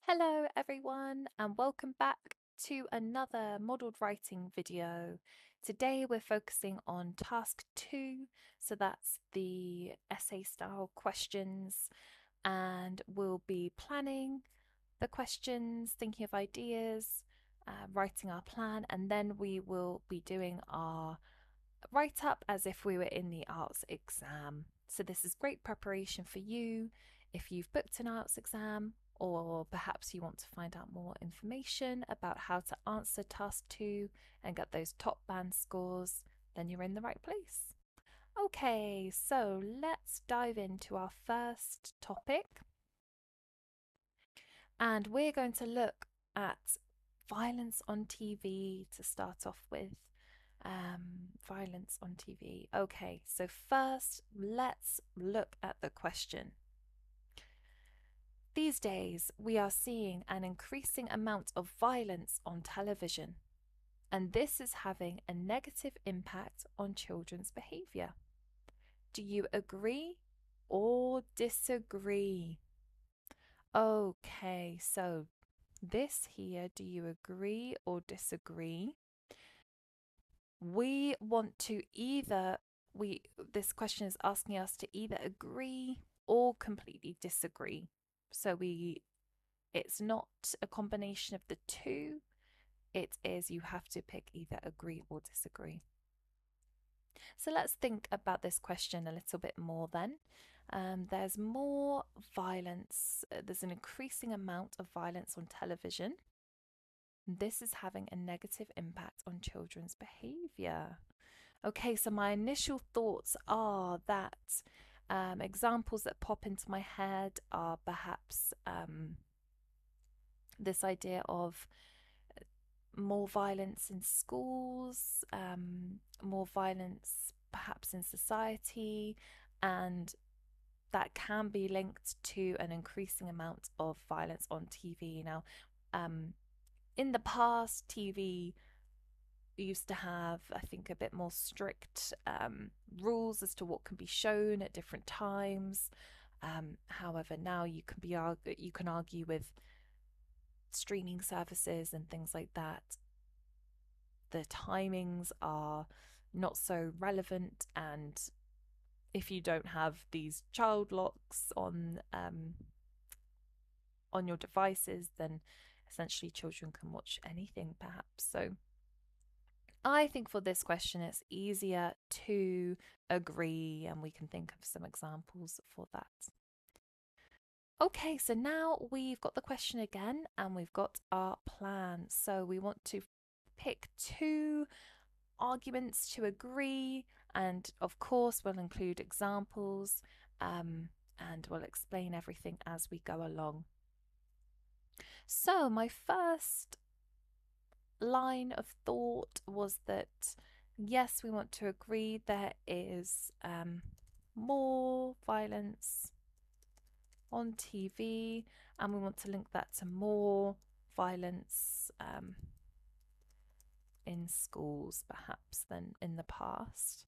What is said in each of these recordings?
Hello everyone and welcome back to another modelled writing video. Today we're focusing on task 2, so that's the essay style questions, and we'll be planning the questions, thinking of ideas, writing our plan, and then we will be doing our write up as if we were in the IELTS exam. So this is great preparation for you if you've booked an IELTS exam, or perhaps you want to find out more information about how to answer task 2 and get those top band scores, then you're in the right place. Okay, so let's dive into our first topic. And we're going to look at violence on TV to start off with. Violence on TV. Okay, so first, let's look at the question. These days, we are seeing an increasing amount of violence on television, and this is having a negative impact on children's behaviour. Do you agree or disagree? Okay, so this here, do you agree or disagree? We want to this question is asking us to either agree or completely disagree. So it's not a combination of the two. It is you have to pick either agree or disagree. So let's think about this question a little bit more then. There's more violence, there's an increasing amount of violence on television. This is having a negative impact on children's behaviour. Okay, so my initial thoughts are that examples that pop into my head are perhaps this idea of more violence in schools, more violence perhaps in society, and that can be linked to an increasing amount of violence on TV. Now, in the past, TV used to have, I think, a bit more strict rules as to what can be shown at different times. However, now you can argue with streaming services and things like that. The timings are not so relevant, and if you don't have these child locks on your devices, then essentially children can watch anything perhaps. So I think for this question it's easier to agree, and we can think of some examples for that. Okay, so now we've got the question again and we've got our plan. So we want to pick two arguments to agree, and of course we'll include examples, and we'll explain everything as we go along. So my first line of thought was that yes, we want to agree there is more violence on TV, and we want to link that to more violence in schools perhaps than in the past.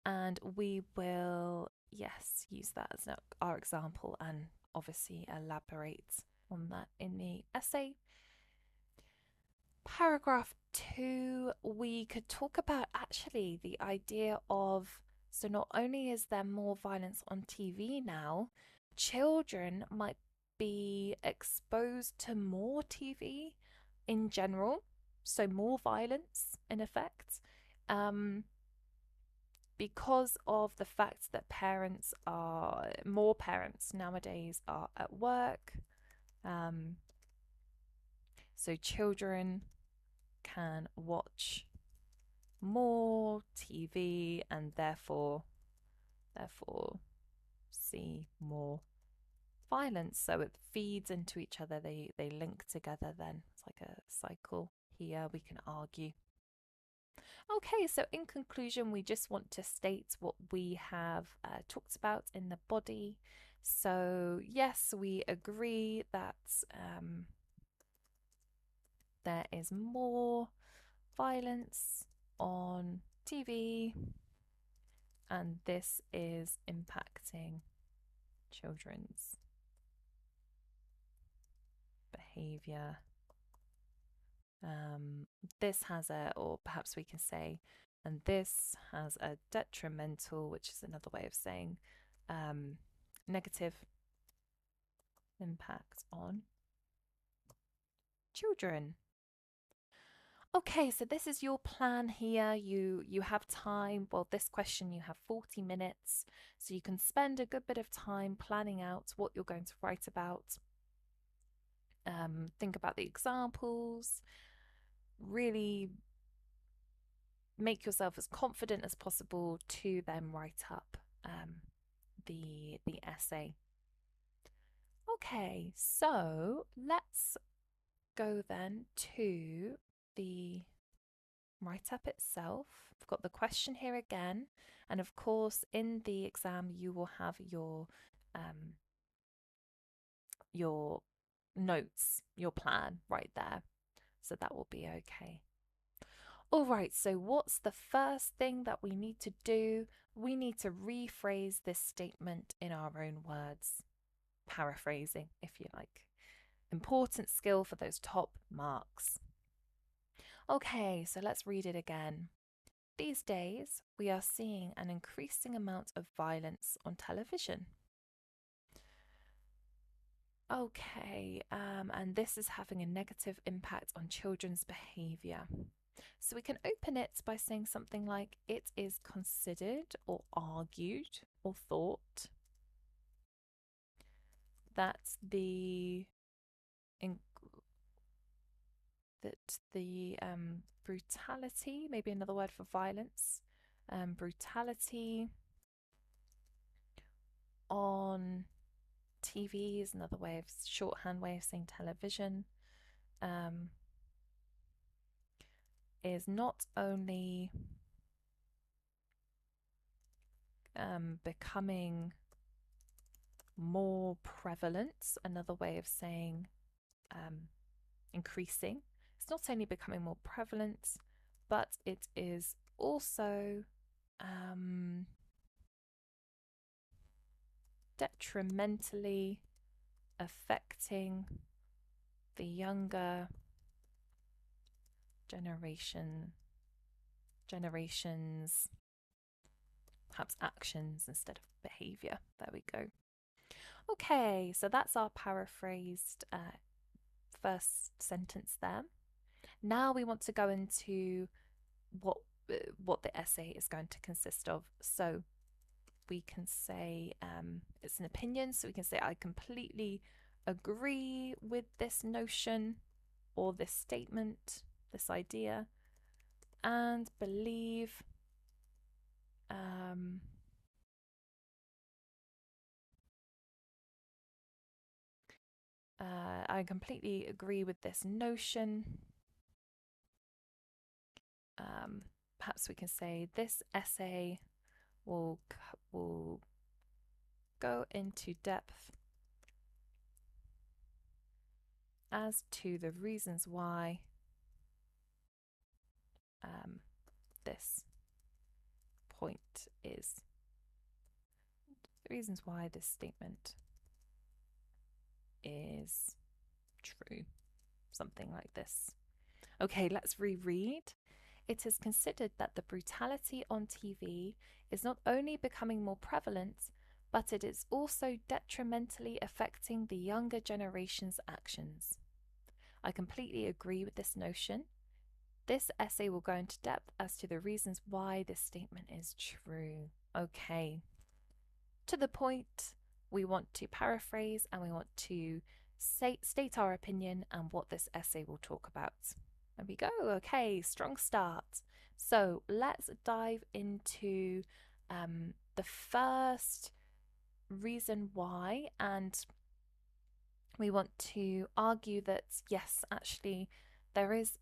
And we will, yes, use that as our example and obviously elaborate on that in the essay. Paragraph 2, we could talk about actually the idea of, so not only is there more violence on TV now, children might be exposed to more TV in general, so more violence in effect, because of the fact that more parents nowadays are at work. So children can watch more TV and therefore see more violence. So it feeds into each other. They link together then. It's like a cycle here, we can argue. Okay, so in conclusion, we just want to state what we have talked about in the body. So yes, we agree that there is more violence on TV, and this is impacting children's behavior. This has a, or perhaps we can say, and this has a detrimental, which is another way of saying negative impact on children. Okay, so this is your plan here. You have time. Well, this question you have 40 minutes, so you can spend a good bit of time planning out what you're going to write about. Think about the examples. Really make yourself as confident as possible to then write up the essay. Okay, so let's go then to the write-up itself. I've got the question here again, and of course in the exam you will have your notes, your plan right there, so that will be okay. All right, so what's the first thing that we need to do? We need to rephrase this statement in our own words. Paraphrasing, if you like. Important skill for those top marks. Okay, so let's read it again. These days, we are seeing an increasing amount of violence on television. Okay, and this is having a negative impact on children's behaviour. So we can open it by saying something like, it is considered or argued or thought that the brutality, maybe another word for violence, brutality on TV is another way of shorthand way of saying television, is not only becoming more prevalent, another way of saying increasing. It's not only becoming more prevalent, but it is also detrimentally affecting the younger generations, perhaps actions instead of behavior. There we go. Okay, so that's our paraphrased first sentence there. Now we want to go into what the essay is going to consist of. So we can say it's an opinion, so we can say I completely agree with this notion or this statement, this idea, and believe I completely agree with this notion. Perhaps we can say this essay will go into depth as to the reasons why this point is, the reasons why this statement is true, something like this. Okay, let's reread. It is considered that the brutality on TV is not only becoming more prevalent, but it is also detrimentally affecting the younger generation's actions. I completely agree with this notion. This essay will go into depth as to the reasons why this statement is true. Okay. To the point, we want to paraphrase and we want to state our opinion and what this essay will talk about. There we go. Okay, strong start. So let's dive into the first reason why, and we want to argue that yes, actually there is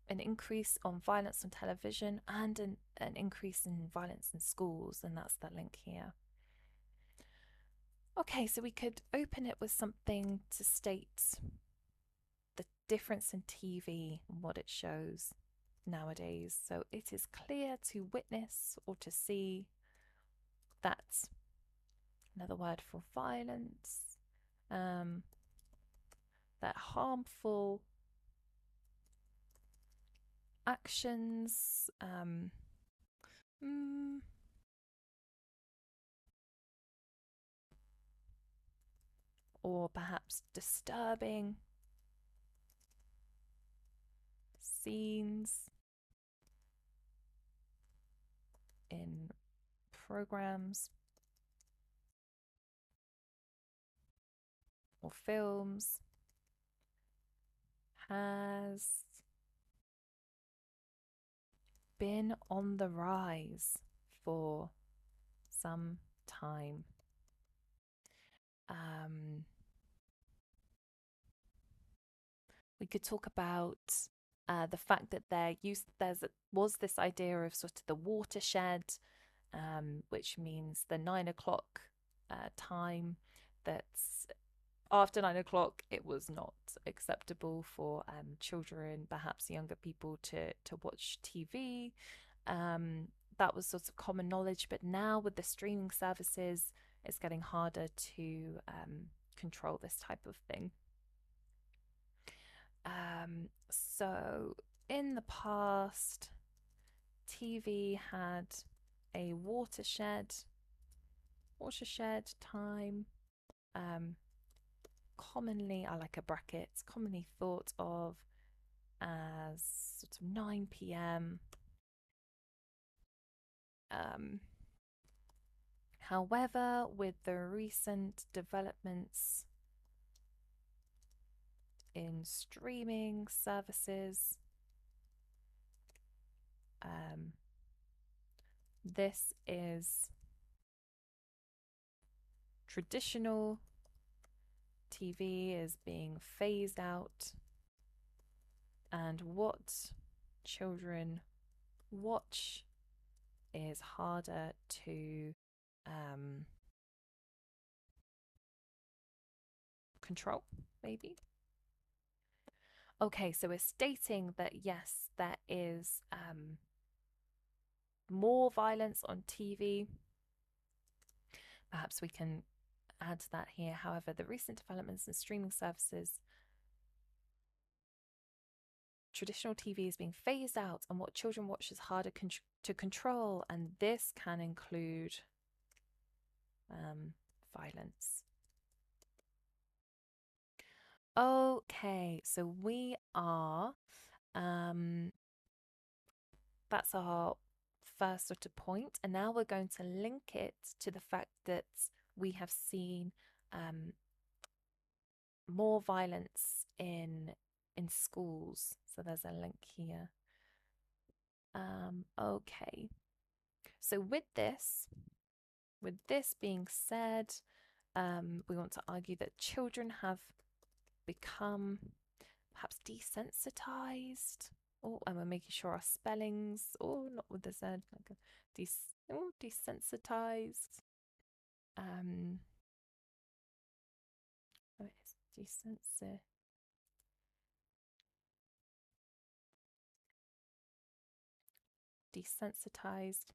an increase on violence on television and an increase in violence in schools, and that's the link here. Okay, so we could open it with something to state the difference in TV and what it shows nowadays. So it is clear to witness or to see that another word for violence, that harmful actions, or perhaps disturbing scenes in programs or films has been on the rise for some time. We could talk about the fact that was this idea of sort of the watershed, which means the 9 o'clock time. That's after 9 o'clock, it was not acceptable for children, perhaps younger people, to watch TV. That was sort of common knowledge, but now with the streaming services, it's getting harder to control this type of thing. So in the past, TV had a watershed time. Commonly, I like a bracket, commonly thought of as sort of 9 p.m. However, with the recent developments in streaming services, this is traditional TV is being phased out, and what children watch is harder to control, maybe. Okay, so we're stating that yes, there is more violence on TV. Perhaps we can add that here. However, the recent developments in streaming services, traditional TV is being phased out, and what children watch is harder to control, and this can include violence. Okay, so we are that's our first sort of point, and now we're going to link it to the fact that we have seen more violence in schools. So there's a link here. Okay, so with this being said, we want to argue that children have become perhaps desensitized. Oh, and we're making sure our spellings, not with the Z, like desensitized. Desensitized,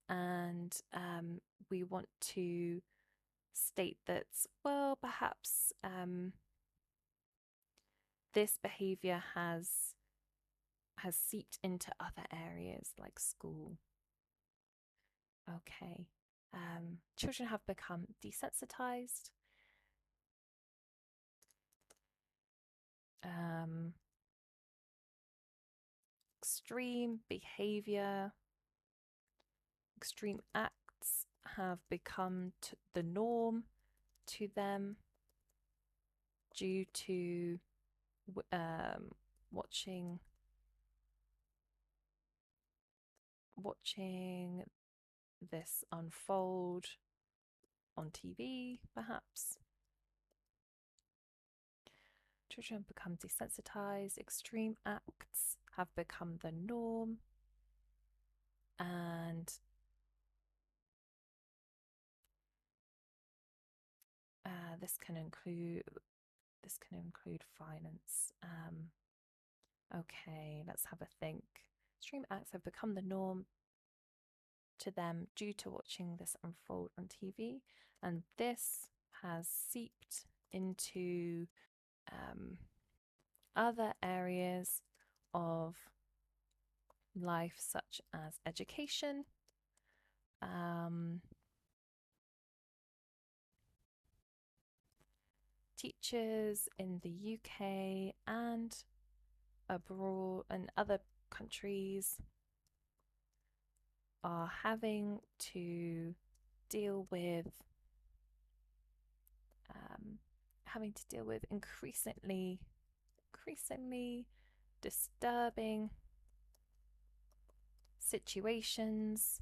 and we want to state that, well, perhaps this behavior has seeped into other areas like school. Okay, children have become desensitized. Extreme behavior, extreme acts have become the norm to them due to watching this unfold on TV, perhaps. Children have become desensitized, extreme acts have become the norm, and this can include violence. Okay, let's have a think. Extreme acts have become the norm to them due to watching this unfold on TV, And this has seeped into other areas of life, such as education, teachers in the UK and abroad and other countries are having to deal with increasingly disturbing situations.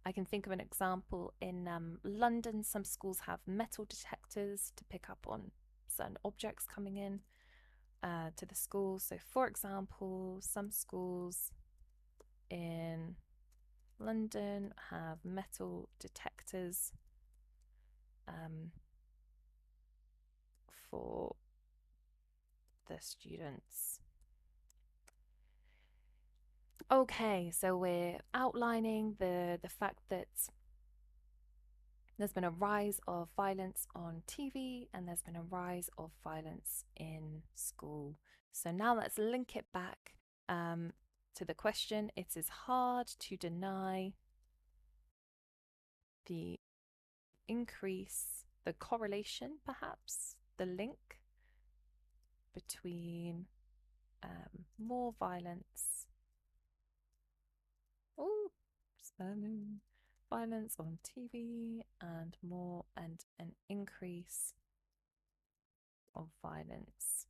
I can think of an example in London. Some schools have metal detectors to pick up on certain objects coming in to the school. So, for example, some schools in London have metal detectors for the students. Okay, so we're outlining the fact that there's been a rise of violence on TV and there's been a rise of violence in school. So now let's link it back to the question. It is hard to deny the increase, the correlation, perhaps, the link between more violence. Oh, spelling. Violence on TV and an increase of violence.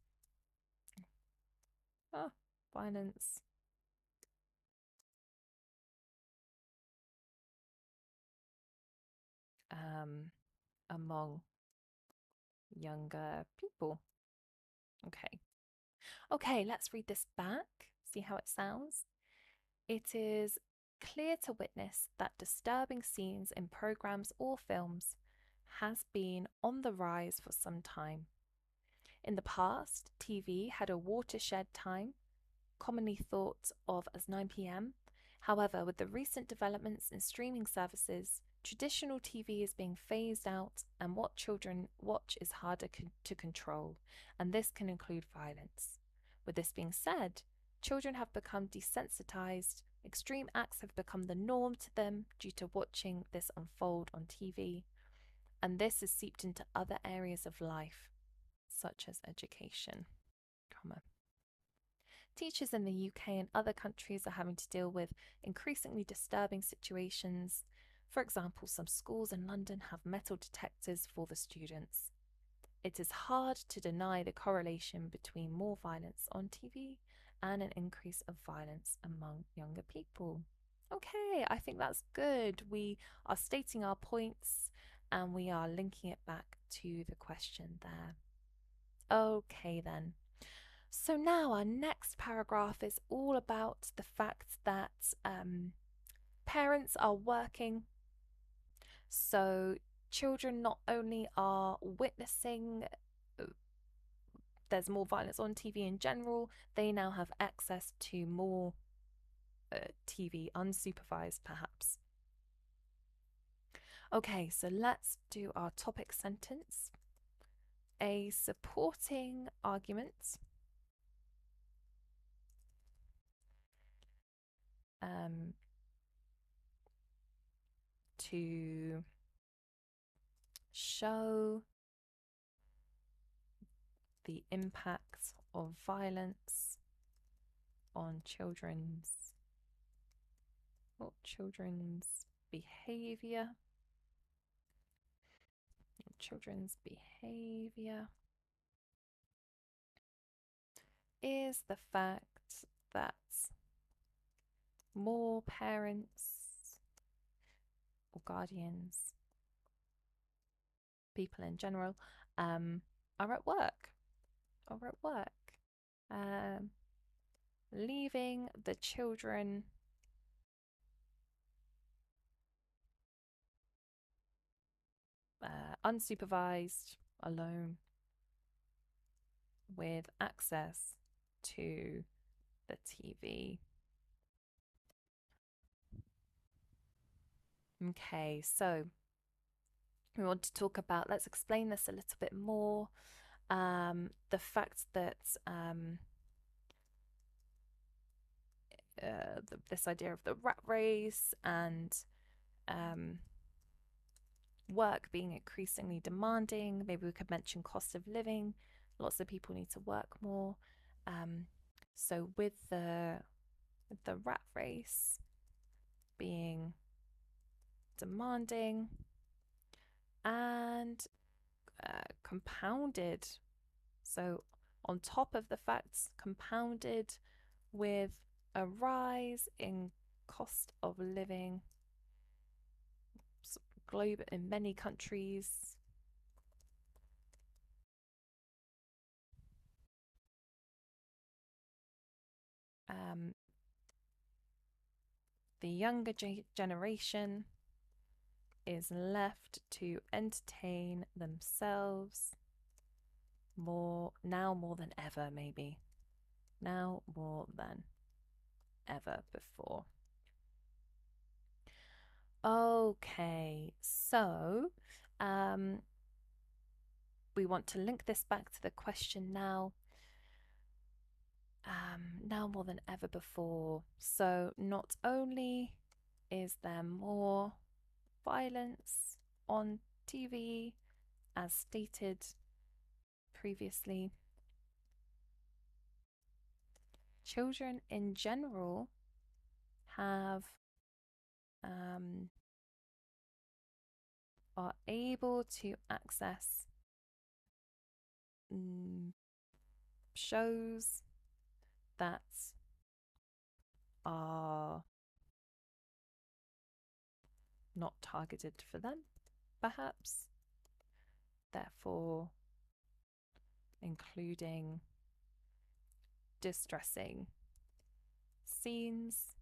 Violence among younger people. Okay, let's read this back, see how it sounds. It is clear to witness that disturbing scenes in programs or films has been on the rise for some time. In the past, TV had a watershed time, commonly thought of as 9 p.m. However, with the recent developments in streaming services, traditional TV is being phased out, and what children watch is harder to control, and this can include violence. With this being said, children have become desensitized. Extreme acts have become the norm to them due to watching this unfold on TV, and this has seeped into other areas of life, such as education. Teachers in the UK and other countries are having to deal with increasingly disturbing situations. For example, some schools in London have metal detectors for the students. It is hard to deny the correlation between more violence on TV and an increase of violence among younger people. Okay, I think that's good. We are stating our points and we are linking it back to the question there. Okay, then. So now our next paragraph is all about the fact that parents are working. So children not only are witnessing there's more violence on TV in general, they now have access to more TV, unsupervised perhaps. Okay, so let's do our topic sentence. A supporting argument to show the impact of violence on children's behavior. Is the fact that more parents or guardians, people in general, are at work, leaving the children unsupervised, alone, with access to the TV. Okay, so we want to talk about, let's explain this a little bit more. The fact that this idea of the rat race and work being increasingly demanding. Maybe we could mention cost of living. Lots of people need to work more. So with the rat race being demanding and compounded, so on top of the facts, compounded with a rise in cost of living globe in many countries. The younger generation is left to entertain themselves more than ever, maybe. Now more than ever before. Okay, so we want to link this back to the question now. Now more than ever before. So not only is there more violence on TV, as stated previously, children in general have are able to access shows that are not targeted for them, perhaps, therefore including distressing scenes,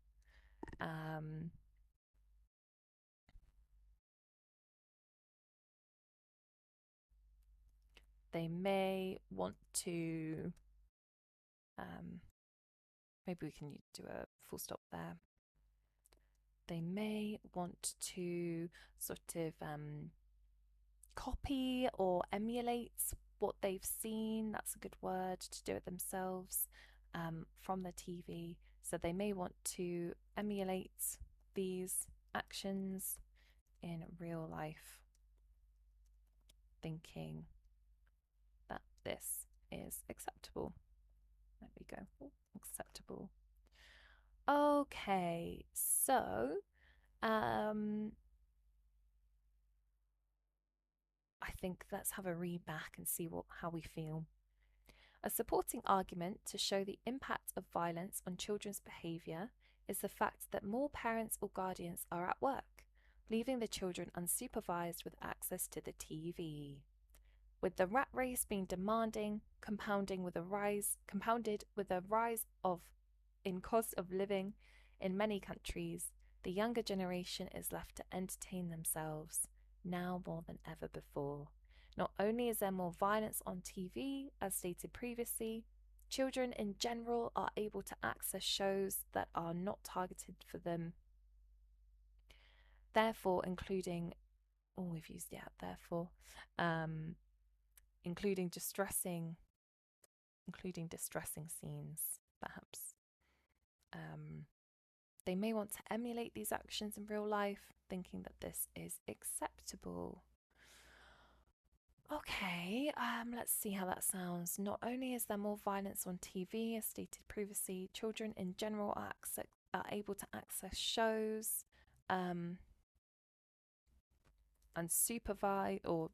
they may want to maybe we can do a full stop there. They may want to sort of copy or emulate what they've seen, that's a good word, to do it themselves from the TV. So they may want to emulate these actions in real life, thinking that this is acceptable. There we go. Ooh, acceptable. Okay, so I think let's have a read back and see how we feel. A supporting argument to show the impact of violence on children's behaviour is the fact that more parents or guardians are at work, leaving the children unsupervised with access to the TV. With the rat race being demanding, compounded with a rise in cost of living in many countries, the younger generation is left to entertain themselves, now more than ever before. Not only is there more violence on TV, as stated previously, children in general are able to access shows that are not targeted for them. Therefore, including, we've used the app, therefore, including distressing scenes, perhaps. They may want to emulate these actions in real life, thinking that this is acceptable. Okay, let's see how that sounds. Not only is there more violence on TV, as stated previously, children in general are able to access shows unsupervised or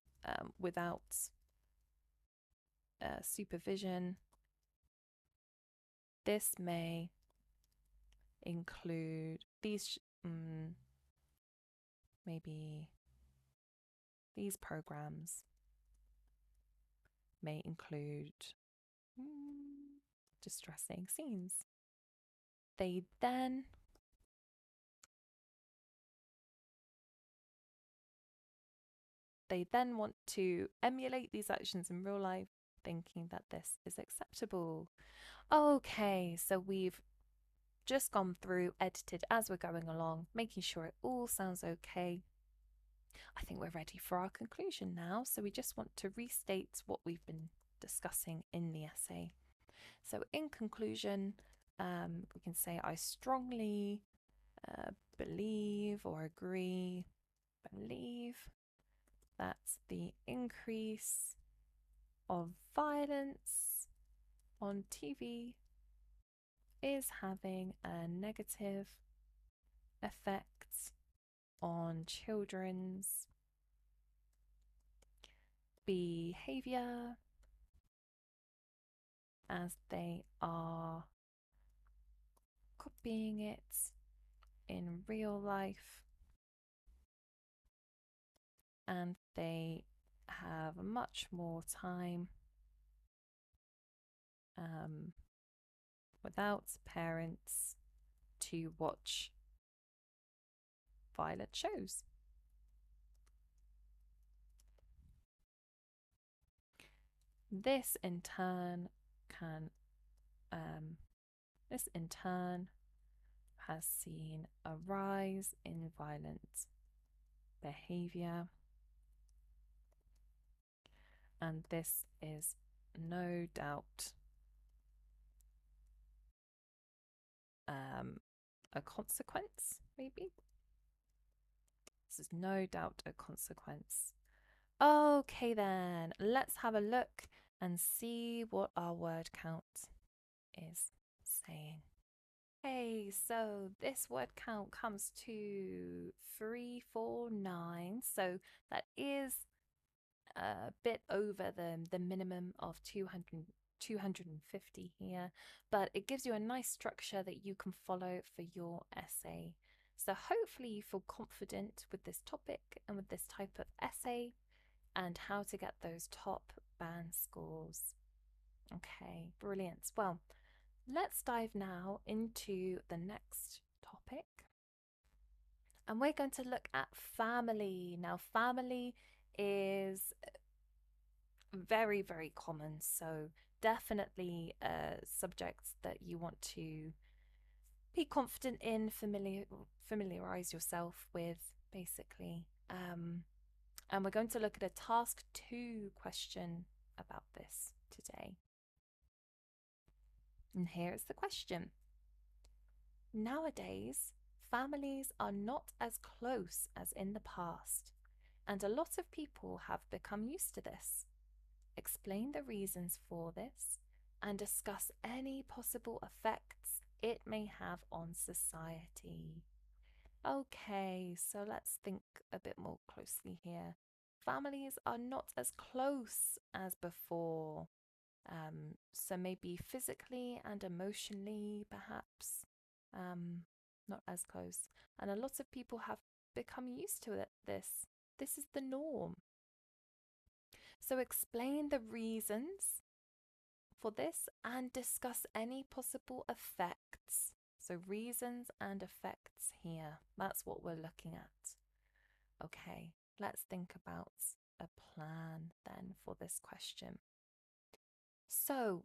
without supervision. This may include maybe these programs may include distressing scenes. They then want to emulate these actions in real life, thinking that this is acceptable. Okay, so we've just gone through, edited as we're going along, making sure it all sounds okay. I think we're ready for our conclusion now. So we just want to restate what we've been discussing in the essay. So in conclusion, we can say I strongly believe or believe that the increase of violence on TV is having a negative effect on children's behavior as they are copying it in real life, and they have much more time without parents to watch violent shows. This in turn has seen a rise in violent behavior, and this is no doubt a consequence, maybe. This is no doubt a consequence. Okay then, let's have a look and see what our word count is saying. Okay, so this word count comes to 349, so that is a bit over the minimum of 250 here, but it gives you a nice structure that you can follow for your essay. So hopefully you feel confident with this topic and with this type of essay and how to get those top band scores. Okay, brilliant. Well, let's dive now into the next topic. And we're going to look at family. Now, family is very, very common. So definitely a subject that you want to be confident in, familiarize yourself with, basically. And we're going to look at a task 2 question about this today. And here is the question. Nowadays, families are not as close as in the past, and a lot of people have become used to this. Explain the reasons for this and discuss any possible effects it may have on society. Okay, so let's think a bit more closely here. Families are not as close as before. So maybe physically and emotionally, perhaps, not as close. And a lot of people have become used to it. This is the norm. So explain the reasons for this and discuss any possible effects. So reasons and effects here. That's what we're looking at. Okay, let's think about a plan then for this question. So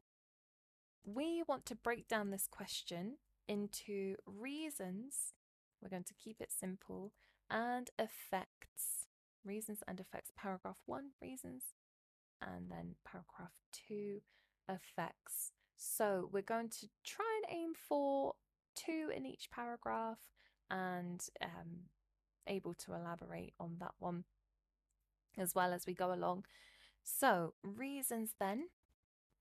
we want to break down this question into reasons. We're going to keep it simple, and effects. Reasons and effects. Paragraph 1, reasons, and then paragraph 2, effects. So we're going to try and aim for 2 in each paragraph and able to elaborate on that one as well as we go along. So reasons then.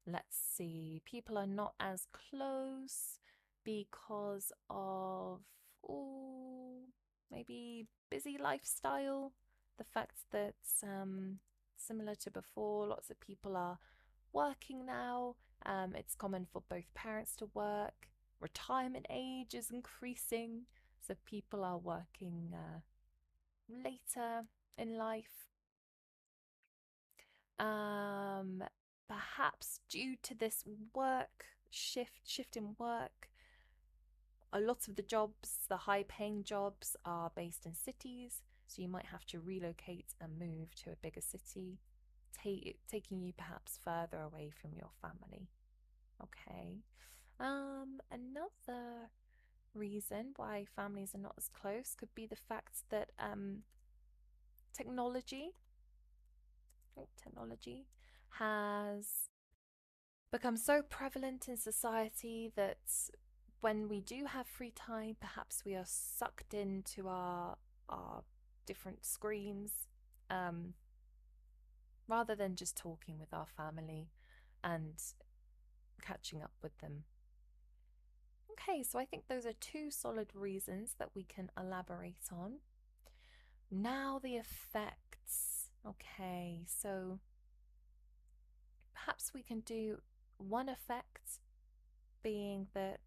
Let's see, people are not as close because of, maybe busy lifestyle. The fact that, similar to before, lots of people are working now. It's common for both parents to work. Retirement age is increasing, so people are working later in life. Perhaps due to this shift in work, a lot of the jobs, the high-paying jobs, are based in cities, so you might have to relocate and move to a bigger city, taking you perhaps further away from your family. Okay. Another reason why families are not as close could be the fact that technology has become so prevalent in society that when we do have free time, perhaps we are sucked into our different screens, um, rather than just talking with our family and catching up with them. Okay, so I think those are two solid reasons that we can elaborate on. Now the effects. Okay, so perhaps we can do one effect being that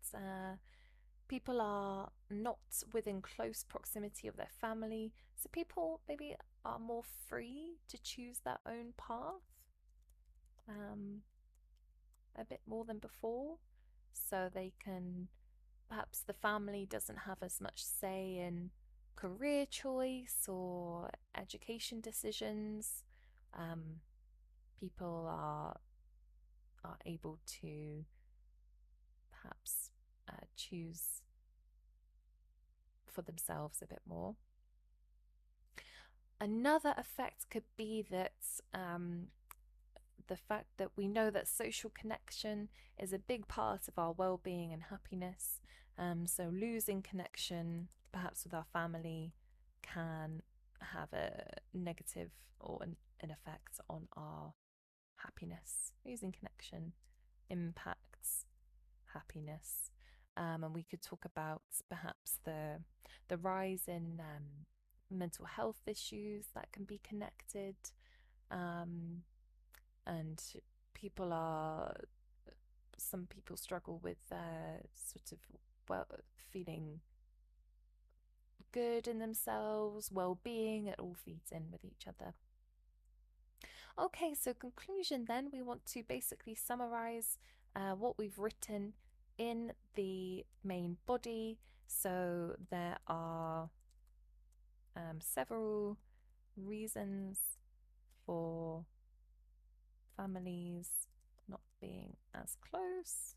people are not within close proximity of their family, so people maybe are more free to choose their own path a bit more than before, so they can, perhaps the family doesn't have as much say in career choice or education decisions. People are able to perhaps choose for themselves a bit more. Another effect could be that the fact that we know that social connection is a big part of our well-being and happiness. So losing connection, perhaps with our family, can have a negative or an effect on our happiness. Losing connection impacts happiness. And we could talk about perhaps the rise in mental health issues that can be connected, and some people struggle with sort of feeling good in themselves, well-being. It all feeds in with each other. Okay, so conclusion then, we want to basically summarize what we've written in the main body. So there are several reasons for families not being as close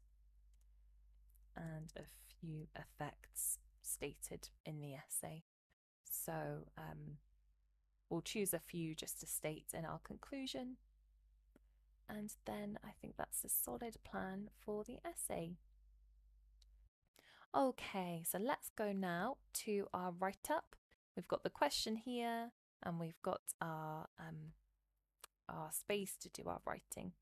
and a few effects stated in the essay. So we'll choose a few just to state in our conclusion, and then I think that's a solid plan for the essay. Okay, so let's go now to our write-up. We've got the question here, and we've got our space to do our writing.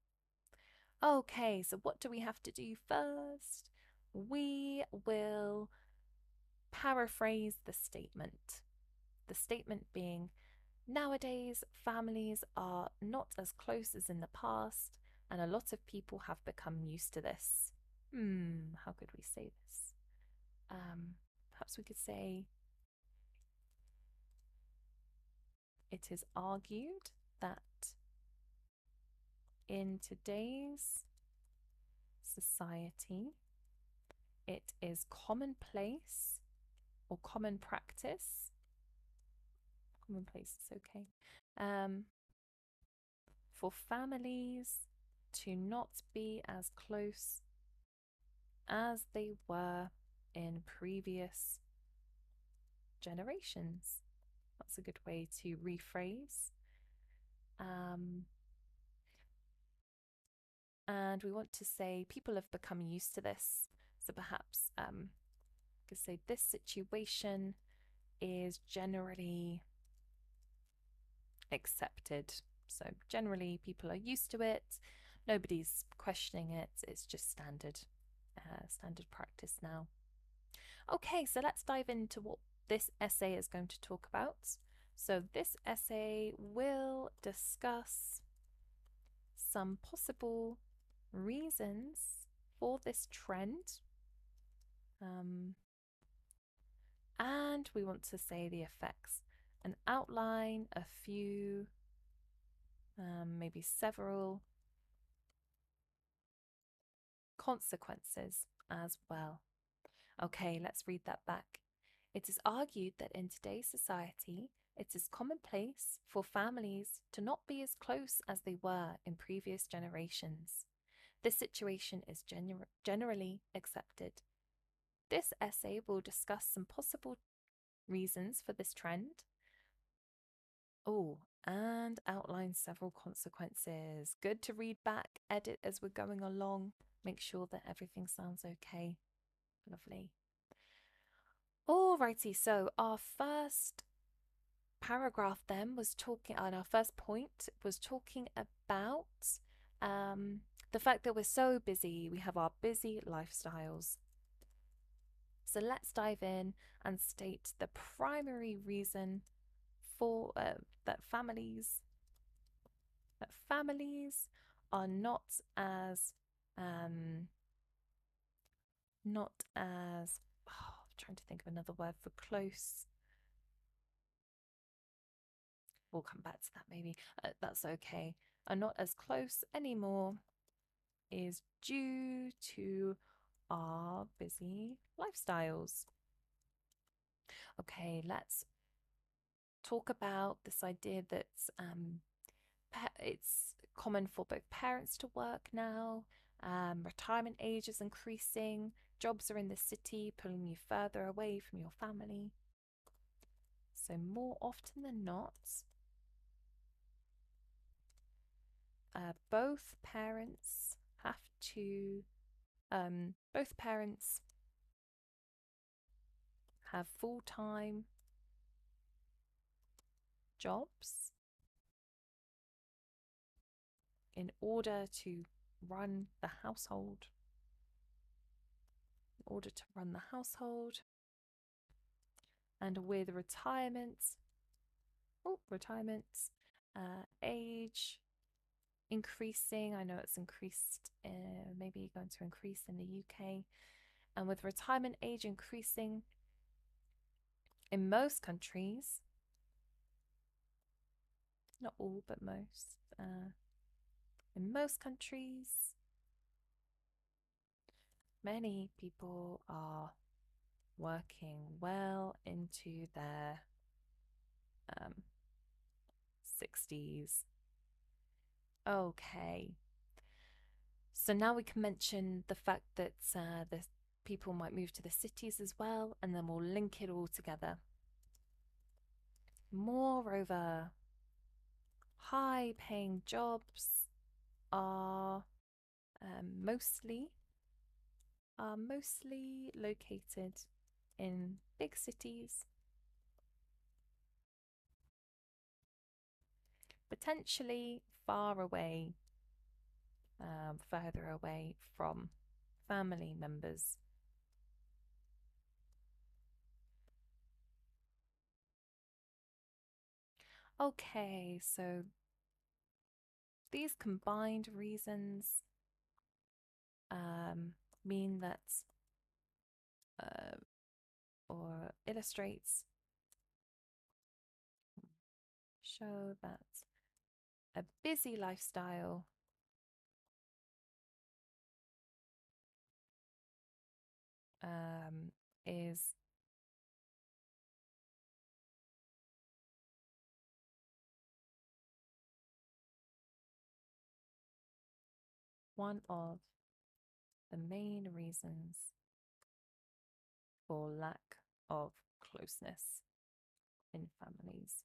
Okay, so what do we have to do first? We will paraphrase the statement. The statement being, nowadays families are not as close as in the past, and a lot of people have become used to this. How could we say this? Perhaps we could say, it is argued that in today's society, it is commonplace or common practice. Commonplace is okay. For families to not be as close as they were in previous generations. That's a good way to rephrase. And we want to say people have become used to this. So perhaps I could say this situation is generally accepted. So generally people are used to it. Nobody's questioning it. It's just standard practice now. Okay, so let's dive into what this essay is going to talk about. So this essay will discuss some possible reasons for this trend, and we want to say the effects and outline a few, maybe several consequences as well. Okay, let's read that back. It is argued that in today's society, it is commonplace for families to not be as close as they were in previous generations. This situation is generally accepted. This essay will discuss some possible reasons for this trend. Oh, and outline several consequences. Good to read back, edit as we're going along. Make sure that everything sounds okay. Lovely. Alrighty, so our first paragraph then was talking, and our first point was talking about the fact that we're so busy. We have our busy lifestyles. So let's dive in and state the primary reason for that families are not as I'm trying to think of another word for close. We'll come back to that maybe. That's okay. Are not as close anymore is due to our busy lifestyles. Okay, let's talk about this idea that it's common for both parents to work now. Retirement age is increasing. Jobs are in the city, pulling you further away from your family. So more often than not, both parents have to, both parents have full-time jobs in order to run the household. And with retirement age increasing, I know it's increased, maybe going to increase in the UK, and with retirement age increasing in most countries, not all but most, in most countries, many people are working well into their 60s. Okay, so now we can mention the fact that the people might move to the cities as well, and then we'll link it all together. Moreover, high-paying jobs are mostly located in big cities, potentially further away from family members. Okay, so these combined reasons mean that or show that a busy lifestyle is one of the main reasons for lack of closeness in families.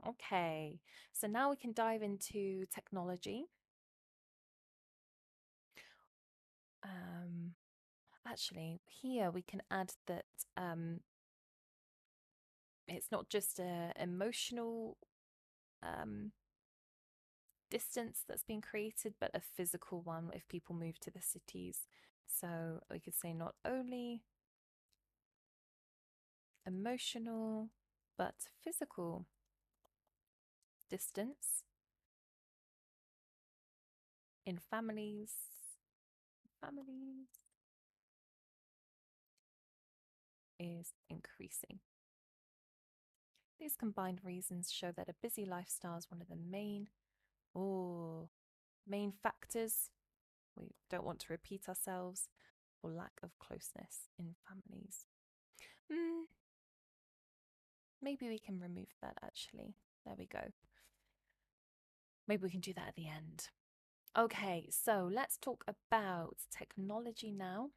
Okay, so now we can dive into technology. Actually, here we can add that it's not just an emotional distance that's been created, but a physical one if people move to the cities. So we could say not only emotional, but physical distance in families is increasing. These combined reasons show that a busy lifestyle is one of the main factors, we don't want to repeat ourselves, for lack of closeness in families. Maybe we can remove that actually. There we go. Maybe we can do that at the end. Okay, so let's talk about technology now.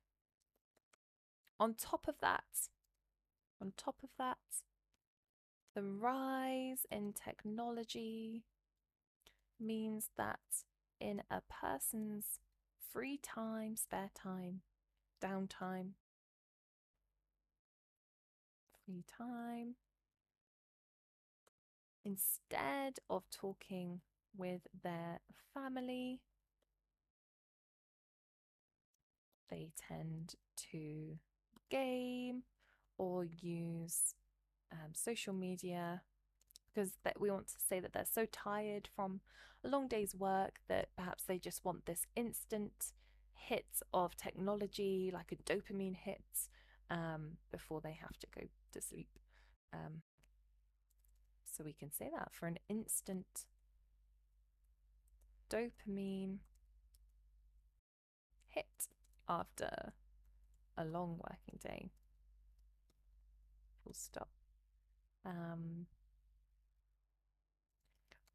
On top of that, on top of that, the rise in technology means that in a person's free time, spare time, downtime, free time, instead of talking with their family, they tend to game or use social media because we want to say that they're so tired from a long day's work that perhaps they just want this instant hit of technology, like a dopamine hit, before they have to go to sleep. Um, so we can say that for an instant dopamine hit after a long working day. Full stop.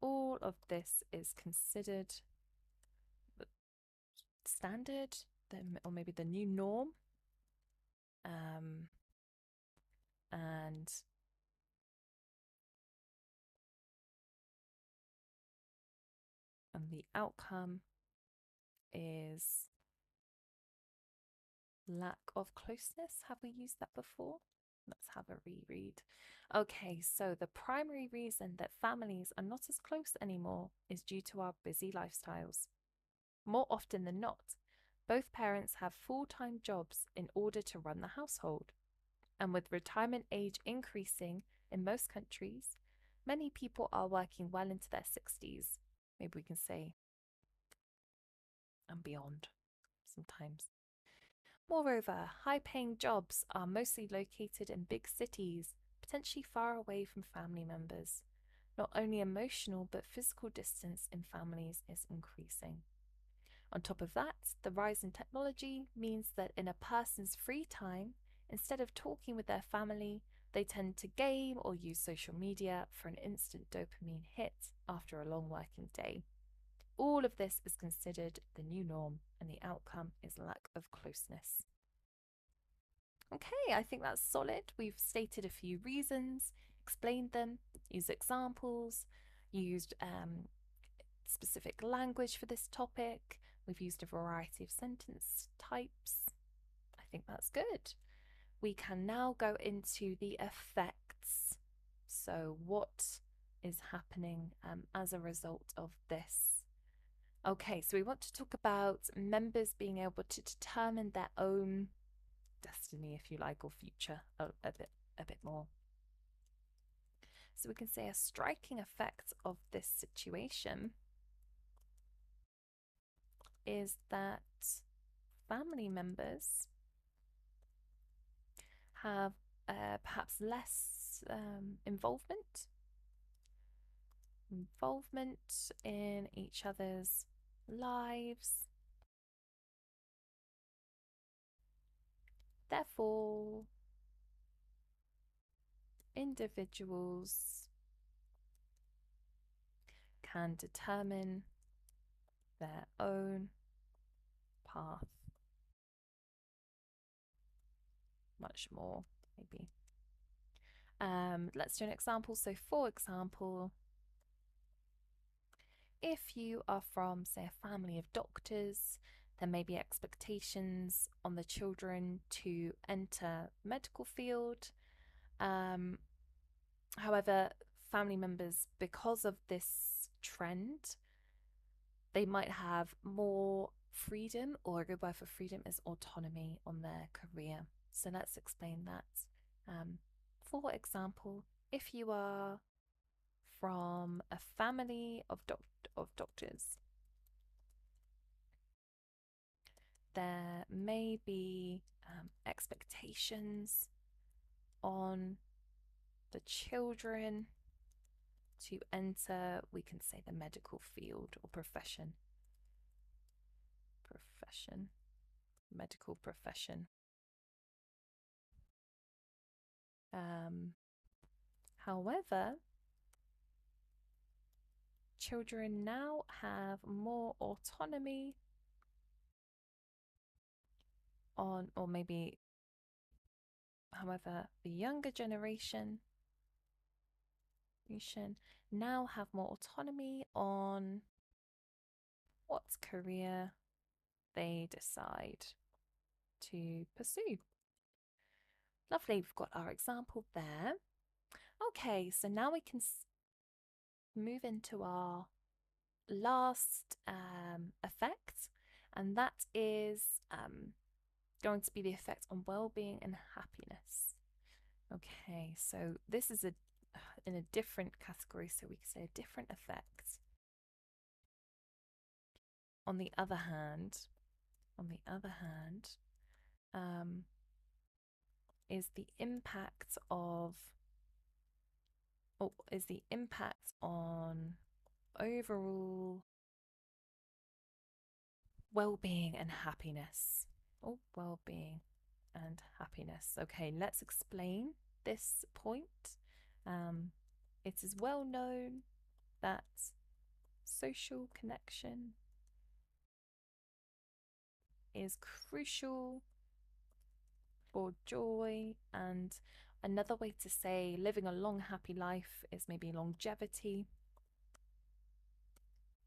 All of this is considered standard, or maybe the new norm. Um, and the outcome is lack of closeness. Have we used that before? Let's have a reread. Okay, so the primary reason that families are not as close anymore is due to our busy lifestyles. More often than not, both parents have full-time jobs in order to run the household. And with retirement age increasing in most countries, many people are working well into their 60s. Maybe we can say, and beyond sometimes. Moreover, high-paying jobs are mostly located in big cities, potentially far away from family members. Not only emotional but physical distance in families is increasing. On top of that, the rise in technology means that in a person's free time, instead of talking with their family, they tend to game or use social media for an instant dopamine hit after a long working day. All of this is considered the new norm, and the outcome is lack of closeness. Okay, I think that's solid. We've stated a few reasons, explained them, used examples, used specific language for this topic. We've used a variety of sentence types. I think that's good. We can now go into the effects. So, what is happening as a result of this? Okay, so we want to talk about members being able to determine their own destiny, if you like, or future a bit more. So we can say a striking effect of this situation is that family members have perhaps less involvement in each other's lives. Therefore, individuals can determine their own path much more, maybe. Let's do an example. So, for example, if you are from, say, a family of doctors, there may be expectations on the children to enter medical field. However, family members, because of this trend, they might have more freedom, or a good word for freedom is autonomy on their career. So let's explain that. For example, if you are from a family of doctors, there may be expectations on the children to enter, we can say, the medical field or profession. Medical profession. However, Children now have more autonomy on, or maybe, however, the younger generation now have more autonomy on what career they decide to pursue. Lovely, we've got our example there. Okay, so now we can move into our last effect, and that is going to be the effect on well-being and happiness. Okay, so this is in a different category, so we can say a different effect. On the other hand, is the impact on overall well-being and happiness. Oh, well-being and happiness. Okay, let's explain this point. It is well known that social connection is crucial for joy, and another way to say living a long, happy life is maybe longevity.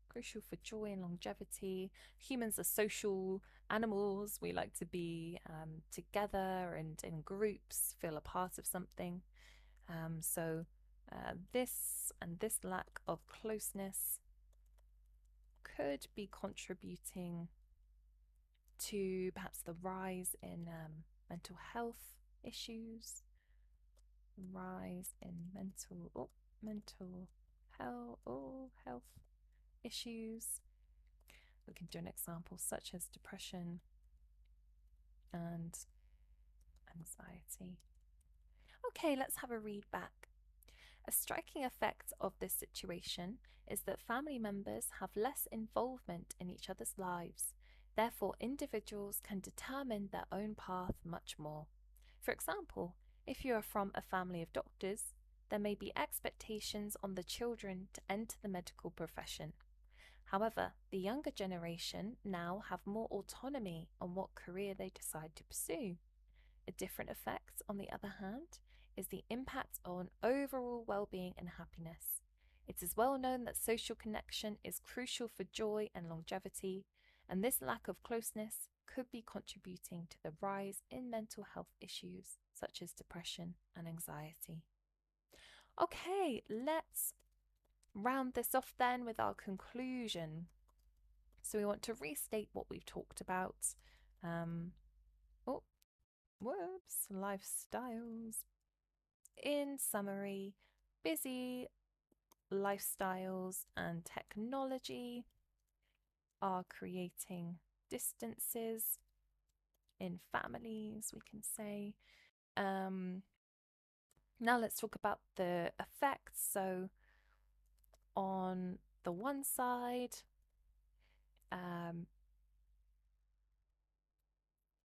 Crucial for joy and longevity. Humans are social animals. We like to be together and in groups, feel a part of something. So this lack of closeness could be contributing to perhaps the rise in mental health issues, rise in mental health issues. We can do an example such as depression and anxiety. Okay, let's have a read back. A striking effect of this situation is that family members have less involvement in each other's lives. Therefore, individuals can determine their own path much more. For example, if you are from a family of doctors, there may be expectations on the children to enter the medical profession. However, the younger generation now have more autonomy on what career they decide to pursue. A different effect, on the other hand, is the impact on overall well-being and happiness. It is well known that social connection is crucial for joy and longevity, and this lack of closeness could be contributing to the rise in mental health issues such as depression and anxiety. Okay, let's round this off then with our conclusion. So we want to restate what we've talked about. Lifestyles. In summary, busy lifestyles and technology are creating distances in families, we can say. Now let's talk about the effects. So on the one side,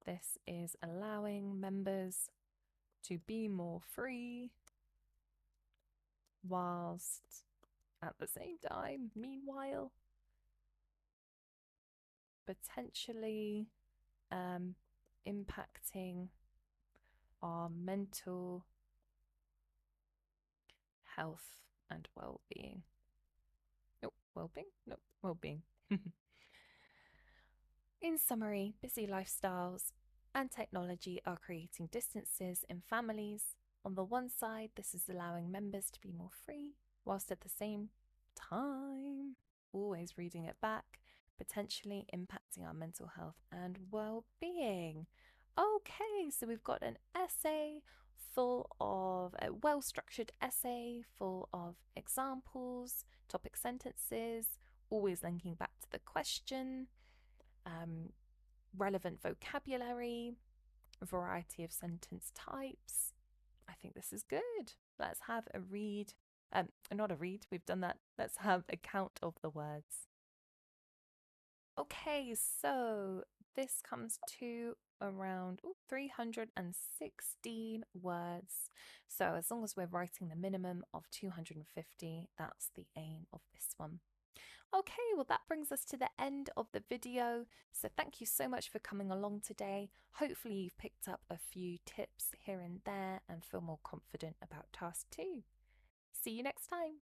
this is allowing members to be more free, whilst at the same time, meanwhile, potentially impacting our mental health and well-being. Well-being. In summary, busy lifestyles and technology are creating distances in families. On the one side, this is allowing members to be more free, whilst at the same time, always reading it back, potentially impacting our mental health and well-being. Okay, so we've got an essay full of a well-structured essay full of examples, topic sentences, always linking back to the question, relevant vocabulary, a variety of sentence types. I think this is good. Let's have a read. Not a read, we've done that. Let's have a count of the words. Okay, so this comes to around 316 words. So as long as we're writing the minimum of 250, that's the aim of this one. Okay, well, that brings us to the end of the video. So thank you so much for coming along today. Hopefully you've picked up a few tips here and there and feel more confident about task 2. See you next time.